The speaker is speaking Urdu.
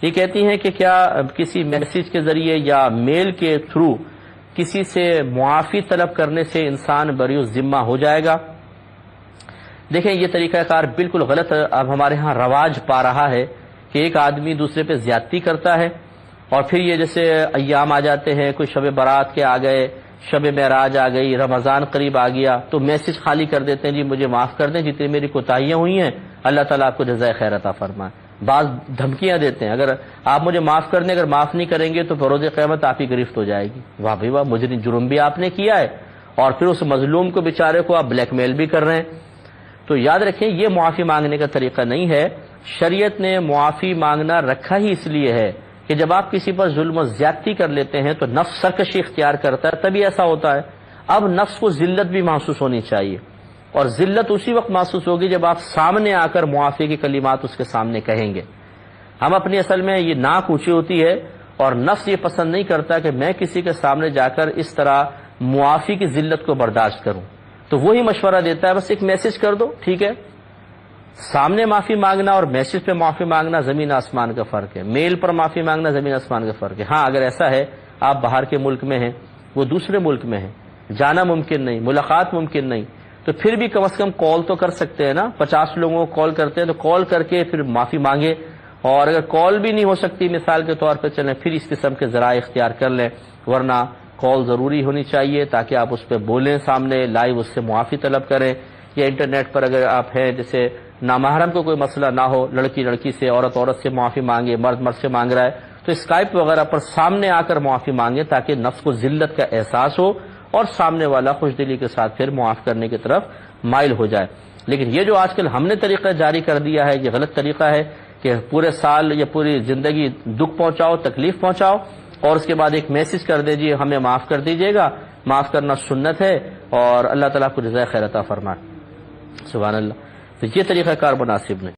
یہ کہتی ہیں کہ کیا کسی میسج کے ذریعے یا میل کے تھرو کسی سے معافی طلب کرنے سے انسان بری الذمہ ہو جائے گا؟ دیکھیں، یہ طریقہ کار بالکل غلط اب ہمارے ہاں رواج پا رہا ہے کہ ایک آدمی دوسرے پہ زیادتی کرتا ہے، اور پھر یہ جیسے ایام آ جاتے ہیں، کوئی شب برات کے آ گئے، شب معراج آ گئی، رمضان قریب آ گیا، تو میسج خالی کر دیتے ہیں، جی مجھے معاف کر دیں جتنی میری کوتاہیاں ہوئی ہیں، اللہ تعالیٰ آپ کو جزائے خیر عطا فرمائے۔ بعض دھمکیاں دیتے ہیں، اگر آپ مجھے معاف کر دیں، اگر معاف نہیں کریں گے تو بروز قیامت آپ کی گرفت ہو جائے گی۔ واہ بھائی واہ، مجرم جرم بھی آپ نے کیا ہے، اور پھر اس مظلوم کو بیچارے کو آپ بلیک میل بھی کر رہے ہیں۔ تو یاد رکھیں، یہ معافی مانگنے کا طریقہ نہیں ہے۔ شریعت نے معافی مانگنا رکھا ہی اس لیے ہے کہ جب آپ کسی پر ظلم و زیادتی کر لیتے ہیں تو نفس سرکشی اختیار کرتا ہے، تبھی ایسا ہوتا ہے۔ اب نفس کو ذلت بھی محسوس ہونی چاہیے، اور ذلت اسی وقت محسوس ہوگی جب آپ سامنے آ کر معافی کی کلمات اس کے سامنے کہیں گے۔ ہم اپنی اصل میں یہ ناک اونچی ہوتی ہے، اور نفس یہ پسند نہیں کرتا کہ میں کسی کے سامنے جا کر اس طرح معافی کی ذلت کو برداشت کروں، تو وہی مشورہ دیتا ہے بس ایک میسج کر دو، ٹھیک ہے۔ سامنے معافی مانگنا اور میسج پہ معافی مانگنا زمین آسمان کا فرق ہے، میل پر معافی مانگنا زمین آسمان کا فرق ہے۔ ہاں، اگر ایسا ہے آپ باہر کے ملک میں ہیں، وہ دوسرے ملک میں ہیں، جانا ممکن نہیں، ملاقات ممکن نہیں، تو پھر بھی کم از کم کال تو کر سکتے ہیں نا۔ 50 لوگوں کو کال کرتے ہیں تو کال کر کے پھر معافی مانگے، اور اگر کال بھی نہیں ہو سکتی مثال کے طور پہ چلیں، پھر اس قسم کے ذرائع اختیار کر لیں، ورنہ کال ضروری ہونی چاہیے تاکہ آپ اس پہ بولیں، سامنے لائیو اس سے معافی طلب کریں۔ یا انٹرنیٹ پر اگر آپ ہیں، جیسے نامحرم کو کوئی مسئلہ نہ ہو، لڑکی لڑکی سے، عورت عورت سے معافی مانگے، مرد مرد سے مانگ رہا ہے، تو اسکائپ وغیرہ پر سامنے آ کر معافی مانگے تاکہ نفس کو ذلت کا احساس ہو اور سامنے والا خوش دلی کے ساتھ پھر معاف کرنے کی طرف مائل ہو جائے۔ لیکن یہ جو آج کل ہم نے طریقہ جاری کر دیا ہے، یہ غلط طریقہ ہے کہ پورے سال یا پوری زندگی دکھ پہنچاؤ، تکلیف پہنچاؤ، اور اس کے بعد ایک میسج کر دے جی ہمیں معاف کر دیجیے گا۔ معاف کرنا سنت ہے، اور اللہ تعالیٰ کو جزائے خیر عطا فرمائے۔ سبحان اللہ۔ تو یہ طریقہ کار مناسب نہیں۔